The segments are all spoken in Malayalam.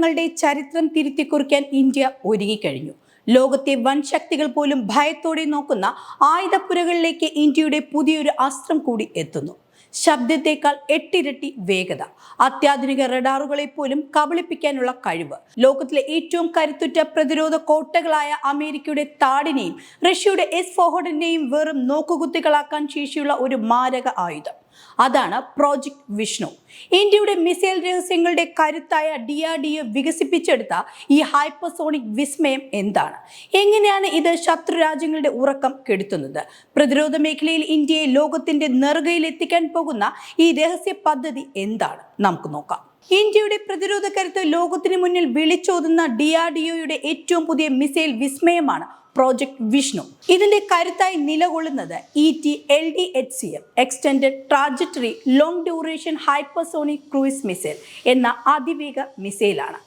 യുദ്ധങ്ങളുടെ ചരിത്രം തിരുത്തിക്കുറിക്കാൻ ഇന്ത്യ ഒരുങ്ങിക്കഴിഞ്ഞു. ലോകത്തെ വൻ ശക്തികൾ പോലും ഭയത്തോടെ നോക്കുന്ന ആയുധപ്പുരകളിലേക്ക് ഇന്ത്യയുടെ പുതിയൊരു അസ്ത്രം കൂടി എത്തുന്നു. ശബ്ദത്തേക്കാൾ 8 ഇരട്ടി വേഗത, അത്യാധുനിക റഡാറുകളെ പോലും കബളിപ്പിക്കാനുള്ള കഴിവ്, ലോകത്തിലെ ഏറ്റവും കരുത്തുറ്റ പ്രതിരോധ കോട്ടകളായ അമേരിക്കയുടെ താഡിനെയും റഷ്യയുടെ S-400നെയും വെറും നോക്കുകുത്തികളാക്കാൻ ശേഷിയുള്ള ഒരു മാരക ആയുധം. അതാണ് പ്രോജക്ട് വിഷ്ണു. ഇന്ത്യയുടെ മിസൈൽ രഹസ്യങ്ങളുടെ കരുത്തായ DRDO വികസിപ്പിച്ചെടുത്ത ഈ ഹൈപ്പർസോണിക് വിസ്മയം എന്താണ്? എങ്ങനെയാണ് ഇത് ശത്രു രാജ്യങ്ങളുടെ ഉറക്കം കെടുത്തുന്നത്? പ്രതിരോധ മേഖലയിൽ ഇന്ത്യയെ ലോകത്തിന്റെ നെറുകയിൽ എത്തിക്കാൻ പോകുന്ന ഈ രഹസ്യ പദ്ധതി എന്താണ്? നമുക്ക് നോക്കാം. ഇന്ത്യയുടെ പ്രതിരോധ കരുത്ത് ലോകത്തിന് മുന്നിൽ വിളിച്ചോതുന്ന DRDOയുടെ ഏറ്റവും പുതിയ മിസൈൽ വിസ്മയമാണ് പ്രോജക്ട് വിഷ്ണു. ഇതിന്റെ കരുത്തായി നിലകൊള്ളുന്നത് ET-LD-HCM extended trajectory long duration hypersonic cruise missile എന്ന അതിവേഗ മിസൈലാണ്.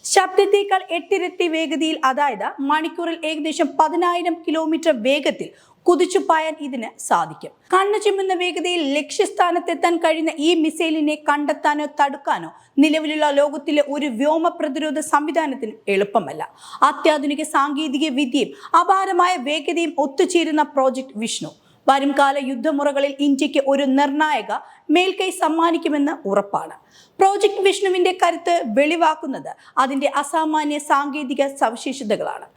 ശബ്ദത്തേക്കാൾ 8 ഇരട്ടി വേഗതയിൽ, അതായത് മണിക്കൂറിൽ ഏകദേശം 10,000 കിലോമീറ്റർ വേഗത്തിൽ കുതിച്ചു പായാൻ ഇതിന് സാധിക്കും. കണ്ണു ചിമ്മുന്ന വേഗതയിൽ ലക്ഷ്യസ്ഥാനത്തെത്താൻ കഴിയുന്ന ഈ മിസൈലിനെ കണ്ടെത്താനോ തടുക്കാനോ നിലവിലുള്ള ലോകത്തിലെ ഒരു വ്യോമ പ്രതിരോധ സംവിധാനത്തിന് എളുപ്പമല്ല. അത്യാധുനിക സാങ്കേതിക വിദ്യയും അപാരമായ വേഗതയും ഒത്തുചേരുന്ന പ്രോജക്ട് വിഷ്ണു വരും കാല യുദ്ധമുറകളിൽ ഇന്ത്യക്ക് ഒരു നിർണായക മേൽക്കൈ സമ്മാനിക്കുമെന്ന് ഉറപ്പാണ്. പ്രോജക്ട് വിഷ്ണുവിന്റെ കരുത്ത് വെളിവാക്കുന്നത് അതിന്റെ അസാമാന്യ സാങ്കേതിക സവിശേഷതകളാണ്.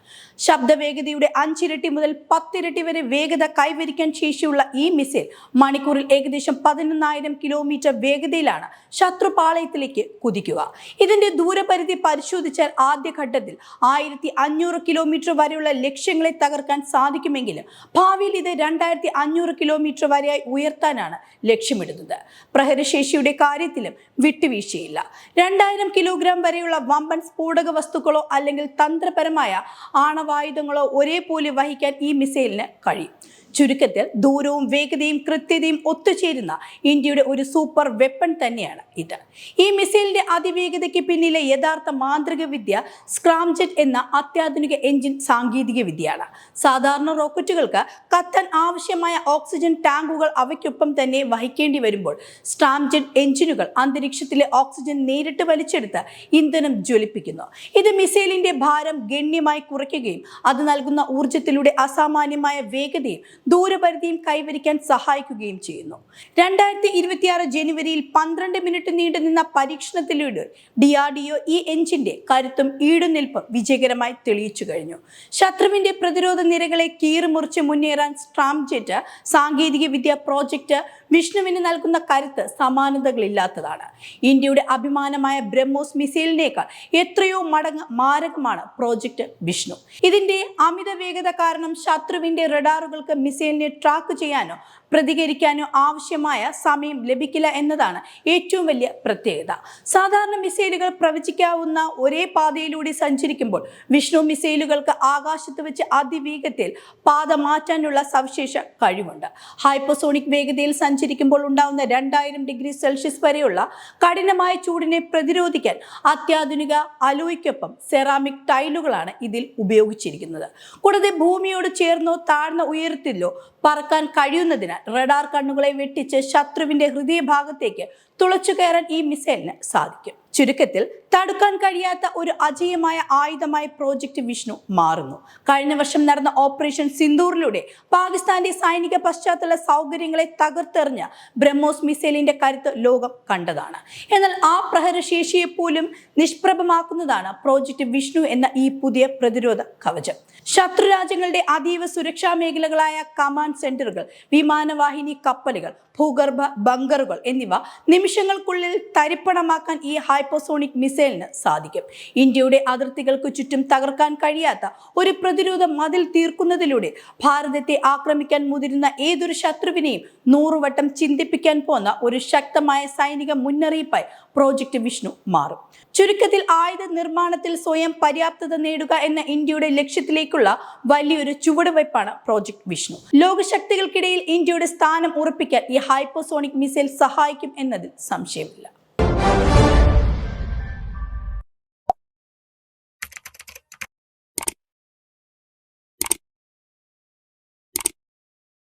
ശബ്ദവേഗതയുടെ 5 ഇരട്ടി മുതൽ 10 ഇരട്ടി വരെ വേഗത കൈവരിക്കാൻ ശേഷിയുള്ള ഈ മിസൈൽ മണിക്കൂറിൽ ഏകദേശം 11,000 കിലോമീറ്റർ വേഗതയിലാണ് ശത്രുപാളയത്തിലേക്ക് കുതിക്കുക. ഇതിന്റെ ദൂരപരിധി പരിശോധിച്ചാൽ ആദ്യഘട്ടത്തിൽ 1500 കിലോമീറ്റർ വരെയുള്ള ലക്ഷ്യങ്ങളെ തകർക്കാൻ സാധിക്കുമെങ്കിലും ഭാവിയിൽ ഇത് 2500 കിലോമീറ്റർ വരെയായി ഉയർത്താനാണ് ലക്ഷ്യമിടുന്നത്. പ്രഹരശേഷിയുടെ കാര്യത്തിലും വിട്ടുവീഴ്ചയില്ല. 2000 കിലോഗ്രാം വരെയുള്ള വമ്പൻ സ്ഫോടക വസ്തുക്കളോ അല്ലെങ്കിൽ തന്ത്രപരമായ ആണവായുധങ്ങളോ ഒരേപോലെ വഹിക്കാൻ ഈ മിസൈലിന് കഴിയും. ചുരുക്കത്തിൽ ദൂരവും വേഗതയും കൃത്യതയും ഒത്തുചേരുന്ന ഇന്ത്യയുടെ ഒരു സൂപ്പർ വെപ്പൺ തന്നെയാണ് ഇത്. ഈ മിസൈലിന്റെ അതിവേഗതയ്ക്ക് പിന്നിലെ യഥാർത്ഥ മാന്ത്രിക വിദ്യ സ്ക്രാംജെറ്റ് എന്ന അത്യാധുനിക എഞ്ചിൻ സാങ്കേതിക വിദ്യയാണ്. സാധാരണ റോക്കറ്റുകൾക്ക് കത്താൻ ആവശ്യമായ ഓക്സിജൻ ടാങ്കുകൾ അവയ്ക്കൊപ്പം തന്നെ വഹിക്കേണ്ടി വരുമ്പോൾ സ്ക്രാംജെറ്റ് എഞ്ചിനുകൾ അന്തരീക്ഷത്തിലെ ഓക്സിജൻ നേരിട്ട് വലിച്ചെടുത്ത് ഇന്ധനം ജ്വലിപ്പിക്കുന്നു. ഇത് മിസൈലിന്റെ ഭാരം ഗണ്യമായി കുറയ്ക്കുകയും അത് നൽകുന്ന ഊർജത്തിലൂടെ അസാമാന്യമായ വേഗതയും ദൂരപരിധിയും കൈവരിക്കാൻ സഹായിക്കുകയും ചെയ്യുന്നു. 2026 ജനുവരിയിൽ 12 മിനിറ്റ് നീണ്ടുനിന്ന പരീക്ഷണത്തിലൂടെ DRDO ഈ എഞ്ചിന്റെ കരുത്തും ഈടുനിൽപ്പും വിജയകരമായി തെളിയിച്ചു കഴിഞ്ഞു. ശത്രുവിന്റെ പ്രതിരോധ നിരകളെ കീറിമുറിച്ച് മുന്നേറാൻ സ്ക്രാംജെറ്റ് സാങ്കേതിക വിദ്യ പ്രോജക്ട് വിഷ്ണുവിന് നൽകുന്ന കരുത്ത് സമാനതകളില്ലാത്തതാണ്. ഇന്ത്യയുടെ അഭിമാനമായ ബ്രഹ്മോസ് മിസൈലിനേക്കാൾ എത്രയോ മടങ്ങ് മാരകമാണ് പ്രോജക്ട് വിഷ്ണു. ഇതിന്റെ അമിത വേഗത കാരണം ശത്രുവിന്റെ റഡാറുകൾക്ക് മിസൈലിനെ ട്രാക്ക് ചെയ്യാനോ പ്രതികരിക്കാനോ ആവശ്യമായ സമയം ലഭിക്കില്ല എന്നതാണ് ഏറ്റവും വലിയ പ്രത്യേകത. സാധാരണ മിസൈലുകൾ പ്രവചിക്കാവുന്ന ഒരേ പാതയിലൂടെ സഞ്ചരിക്കുമ്പോൾ വിഷ്ണു മിസൈലുകൾക്ക് ആകാശത്ത് വെച്ച് അതിവേഗത്തിൽ പാത മാറ്റാനുള്ള സവിശേഷ കഴിവുണ്ട്. ഹൈപ്പർസോണിക് വേഗതയിൽ സഞ്ചരിക്കുമ്പോൾ ഉണ്ടാവുന്ന 2000 ഡിഗ്രി സെൽഷ്യസ് വരെയുള്ള കഠിനമായ ചൂടിനെ പ്രതിരോധിക്കാൻ അത്യാധുനിക അലോയ്ക്കൊപ്പം സെറാമിക് ടൈലുകളാണ് ഇതിൽ ഉപയോഗിച്ചിരിക്കുന്നത്. കൂടാതെ ഭൂമിയോട് ചേർന്നോ താഴ്ന്ന ഉയരത്തിലോ പറക്കാൻ കഴിയുന്നതിനാൽ റഡാർ കണ്ണുകളെ വെട്ടിച്ച് ശത്രുവിന്റെ ഹൃദയഭാഗത്തേക്ക് തുളച്ചു കയറാൻ ഈ മിസൈലിന് സാധിക്കും. ചുരുക്കത്തിൽ തടുക്കാൻ കഴിയാത്ത ഒരു അജേയമായ ആയുധമായി പ്രോജക്ട് വിഷ്ണു മാറുന്നു. കഴിഞ്ഞ വർഷം നടന്ന ഓപ്പറേഷൻ സിന്ദൂറിലൂടെ പാകിസ്ഥാന്റെ സൈനിക പശ്ചാത്തല സൗകര്യങ്ങളെ തകർത്തെറിഞ്ഞ ബ്രഹ്മോസ് മിസൈലിന്റെ കരുത്ത് ലോകം കണ്ടതാണ്. എന്നാൽ ആ പ്രഹരശേഷിയെ പോലും നിഷ്പ്രഭമാക്കുന്നതാണ് പ്രോജക്ട് വിഷ്ണു എന്ന ഈ പുതിയ പ്രതിരോധ കവചം. ശത്രു രാജ്യങ്ങളുടെ അതീവ സുരക്ഷാ മേഖലകളായ കമാൻഡ് സെന്ററുകൾ, വിമാനവാഹിനി കപ്പലുകൾ, ഭൂഗർഭ ബങ്കറുകൾ എന്നിവ നിമിഷങ്ങൾക്കുള്ളിൽ തരിപ്പണമാക്കാൻ ഈ ഹൈപ്പർസോണിക് മിസൈലിന് സാധിക്കും. ഇന്ത്യയുടെ അതിർത്തികൾക്ക് ചുറ്റും തകർക്കാൻ കഴിയാത്ത ഒരു പ്രതിരോധ മതിൽ തീർക്കുന്നതിലൂടെ ഭാരതത്തെ ആക്രമിക്കാൻ മുതിരുന്ന ഏതൊരു ശത്രുവിനെയും 100 വട്ടം ചിന്തിപ്പിക്കാൻ പോന്ന ഒരു ശക്തമായ സൈനിക മുന്നറിയിപ്പായി പ്രോജക്ട് വിഷ്ണു മാറും. ചുരുക്കത്തിൽ ആയുധ നിർമ്മാണത്തിൽ സ്വയം പര്യാപ്തത നേടുക എന്ന ഇന്ത്യയുടെ ലക്ഷ്യത്തിലേക്കുള്ള വലിയൊരു ചുവടുവയ്പ്പാണ് പ്രോജക്ട് വിഷ്ണു. ലോകശക്തികൾക്കിടയിൽ ഇന്ത്യയുടെ സ്ഥാനം ഉറപ്പിക്കാൻ ഈ ഹൈപ്പർസോണിക് മിസൈൽ സഹായിക്കും എന്നതിൽ സംശയമില്ല.